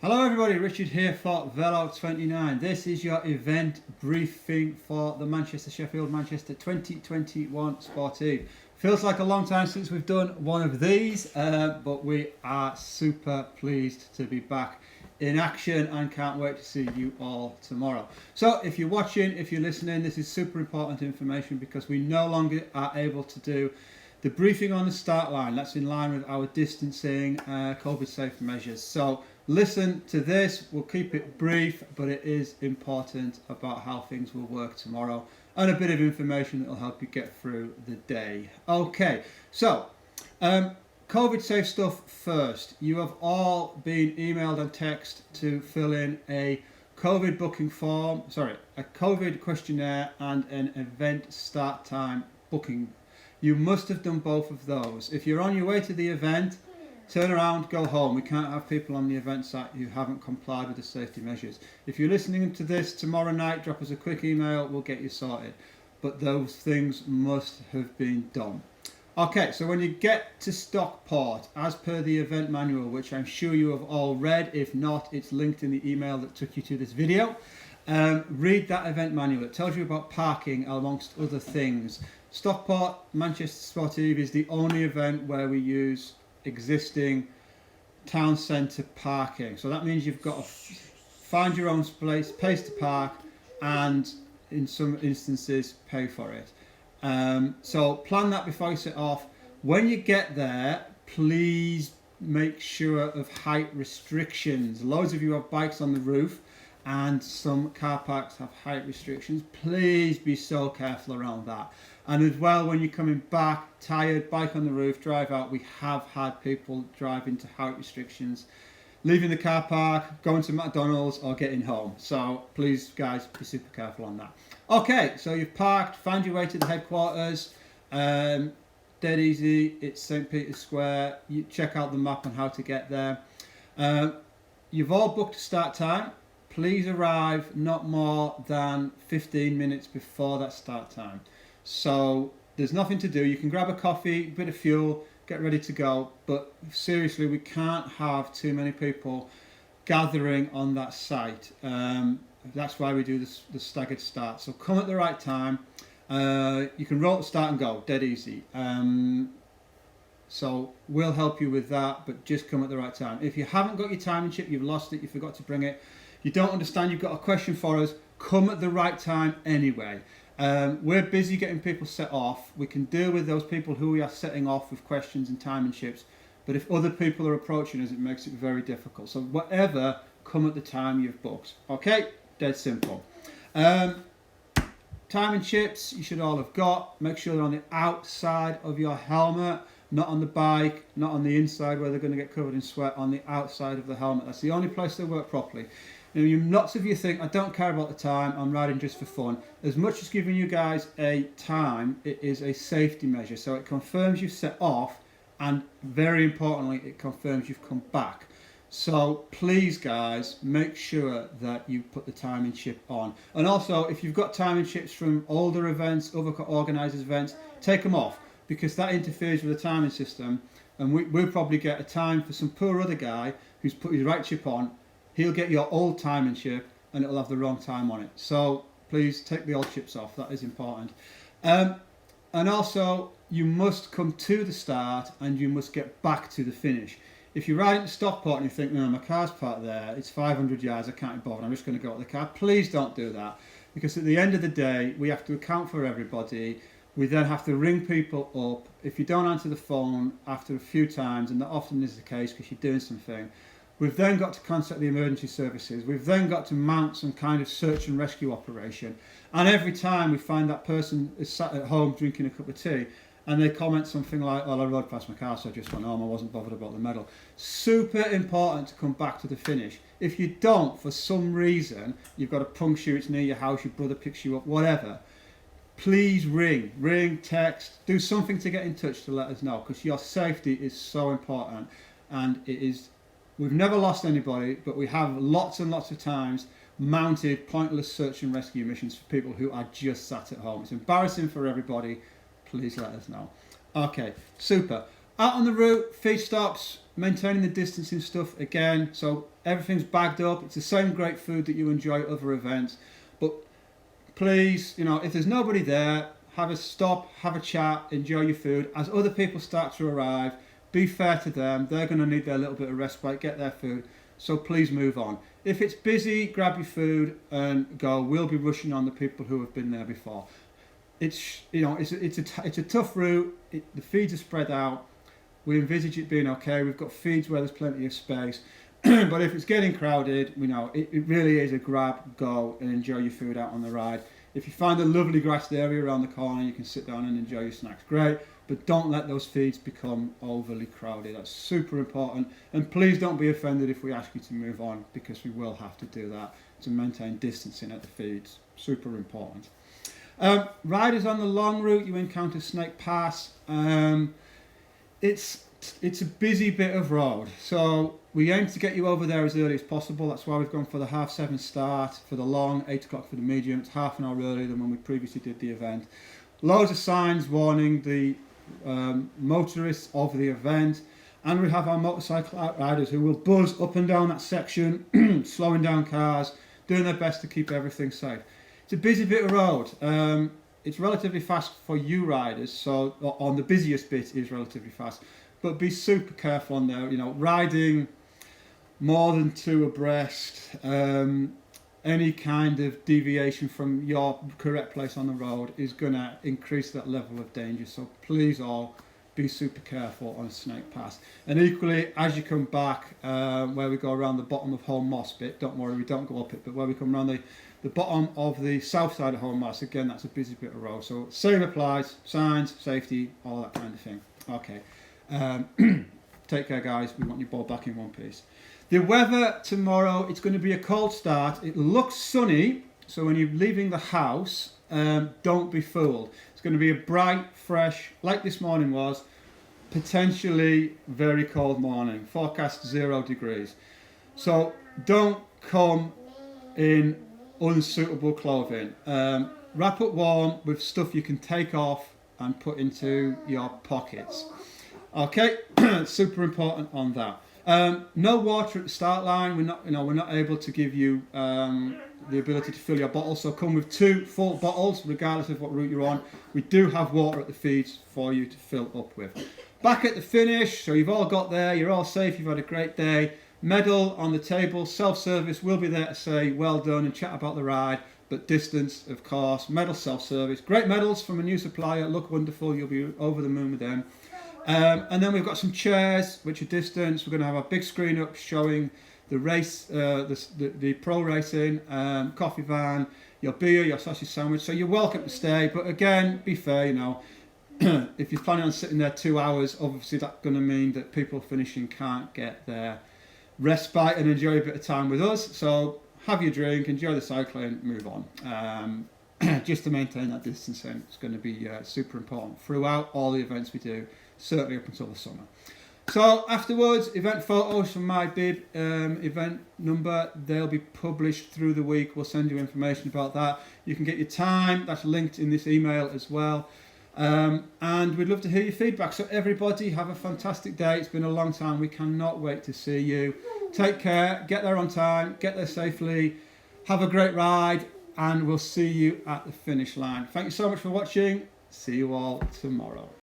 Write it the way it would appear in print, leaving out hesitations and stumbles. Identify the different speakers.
Speaker 1: Hello everybody, Richard here for Velo29. This is your event briefing for the Sheffield, Manchester 2021 Sport Eve. Feels like a long time since we've done one of these, but we are super pleased to be back in action and can't wait to see you all tomorrow. So if you're watching, if you're listening, this is super important information because we no longer are able to do the briefing on the start line. That's in line with our distancing, COVID safe measures. So listen to this, we'll keep it brief, but it is important about how things will work tomorrow and a bit of information that will help you get through the day. Okay, so COVID safe stuff first. You have all been emailed and text to fill in a COVID booking form, a COVID questionnaire and an event start time booking. You must have done both of those. If you're on your way to the event, turn around, go home. We can't have people on the event site who haven't complied with the safety measures. If you're listening to this tomorrow night, drop us a quick email, we'll get you sorted. But those things must have been done. Okay, so when you get to Stockport, as per the event manual, which I'm sure you have all read, if not, it's linked in the email that took you to this video. Read that event manual. It tells you about parking amongst other things. Stockport Manchester Sport Eve is the only event where we use existing town centre parking. So that means you've got to find your own place to park and in some instances pay for it. So plan that before you set off. When you get there, please make sure of height restrictions. Loads of you have bikes on the roof and some car parks have height restrictions. Please be so careful around that. And as well, when you're coming back, tired, bike on the roof, drive out, we have had people drive into height restrictions, leaving the car park, going to McDonald's or getting home. So please, guys, be super careful on that. Okay, so you've parked, found your way to the headquarters. Dead easy, it's St. Peter's Square. You check out the map on how to get there. You've all booked a start time. Please arrive not more than 15 minutes before that start time. So there's nothing to do. You can grab a coffee, a bit of fuel, get ready to go. But seriously, we can't have too many people gathering on that site. That's why we do the staggered start. So come at the right time. You can roll at start and go, dead easy. So we'll help you with that, but just come at the right time. If you haven't got your timing chip, you've lost it, you forgot to bring it, you don't understand, you've got a question for us, come at the right time anyway. We're busy getting people set off. We can deal with those people who we are setting off with questions and timing chips, but if other people are approaching us, it makes it very difficult. So whatever, come at the time you've booked. Okay, dead simple. Timing chips you should all have got. Make sure they're on the outside of your helmet, not on the bike, not on the inside where they're going to get covered in sweat, on the outside of the helmet. That's the only place they work properly. Lots of you think, I don't care about the time, I'm riding just for fun. As much as giving you guys a time, it is a safety measure. So it confirms you've set off, and very importantly, it confirms you've come back. So please, guys, make sure that you put the timing chip on. And also, if you've got timing chips from older events, other organisers' events, take them off, because that interferes with the timing system. And we'll probably get a time for some poor other guy who's put his right chip on. He'll get your old timing chip and it'll have the wrong time on it. So please take the old chips off, that is important. And also, you must come to the start and you must get back to the finish. If you're riding to Stockport and you think, no, my car's parked there, it's 500 yards, I can't be bothered, I'm just going to go to the car, please don't do that. Because at the end of the day, we have to account for everybody. We then have to ring people up. If you don't answer the phone after a few times, and that often is the case because you're doing something, we've then got to contact the emergency services. We've then got to mount some kind of search and rescue operation. And every time we find that person is sat at home drinking a cup of tea and they comment something like, well, I rode past my car, so I just went home, I wasn't bothered about the medal. Super important to come back to the finish. If you don't, for some reason, you've got a puncture, it's near your house, your brother picks you up, whatever, please ring, text, do something to get in touch to let us know, because your safety is so important. And it is, we've never lost anybody, but we have lots and lots of times mounted pointless search and rescue missions for people who are just sat at home. It's embarrassing for everybody. Please let us know. Okay, super. Out on the route, feed stops, maintaining the distance and stuff again. So everything's bagged up. It's the same great food that you enjoy at other events. But please, if there's nobody there, have a stop, have a chat, enjoy your food. As other people start to arrive, be fair to them. They're going to need their little bit of respite, get their food. So please move on. If it's busy, grab your food and go. We'll be rushing on the people who have been there before. It's a tough route. The feeds are spread out. We envisage it being okay. We've got feeds where there's plenty of space. But if it's getting crowded, it really is a grab, go and enjoy your food out on the ride. If you find a lovely grassed area around the corner, you can sit down and enjoy your snacks. Great, but don't let those feeds become overly crowded. That's super important. And please don't be offended if we ask you to move on, because we will have to do that to maintain distancing at the feeds. Super important. Riders on the long route, you encounter Snake Pass. It's a busy bit of road, so we aim to get you over there as early as possible. That's why we've gone for the 7:30 start for the long, 8 o'clock for the medium. It's half an hour earlier than when we previously did the event. Loads of signs warning the motorists of the event, and we have our motorcycle outriders who will buzz up and down that section, slowing down cars, doing their best to keep everything safe. It's a busy bit of road. It's relatively fast for you riders, so on the busiest bit is relatively fast. But be super careful on there. Riding more than 2 abreast, any kind of deviation from your correct place on the road is going to increase that level of danger. So please all be super careful on Snake Pass. And equally, as you come back, where we go around the bottom of Home Moss bit, don't worry, we don't go up it, but where we come around the bottom of the south side of Home Moss, again, that's a busy bit of road. So same applies, signs, safety, all that kind of thing. Okay. Take care, guys. We want you all back in one piece. The weather tomorrow, it's going to be a cold start. It looks sunny, so when you're leaving the house, don't be fooled. It's going to be a bright, fresh, like this morning was, potentially very cold morning. Forecast 0 degrees. So don't come in unsuitable clothing. Wrap up warm with stuff you can take off and put into your pockets. Okay, super important on that. No water at the start line. We're not able to give you the ability to fill your bottle. So come with 2 full bottles, regardless of what route you're on. We do have water at the feeds for you to fill up with. Back at the finish, so you've all got there. You're all safe. You've had a great day. Medal on the table. Self-service will be there to say well done and chat about the ride. But distance, of course. Medal self-service. Great medals from a new supplier. Look wonderful. You'll be over the moon with them. And then we've got some chairs which are distance. We're going to have a big screen up showing the race, the pro racing, coffee van, your beer, your sausage sandwich. So you're welcome to stay, but again, be fair. If you're planning on sitting there 2 hours, obviously that's going to mean that people finishing can't get their respite and enjoy a bit of time with us. So have your drink, enjoy the cycling, move on. Just to maintain that distancing, it's going to be super important throughout all the events we do. Certainly up until the summer. So afterwards, event photos from my bib event number, they'll be published through the week. We'll send you information about that. You can get your time, that's linked in this email as well. And we'd love to hear your feedback. So everybody, have a fantastic day. It's been a long time. We cannot wait to see you. Take care, get there on time, get there safely, have a great ride, and we'll see you at the finish line. Thank you so much for watching. See you all tomorrow.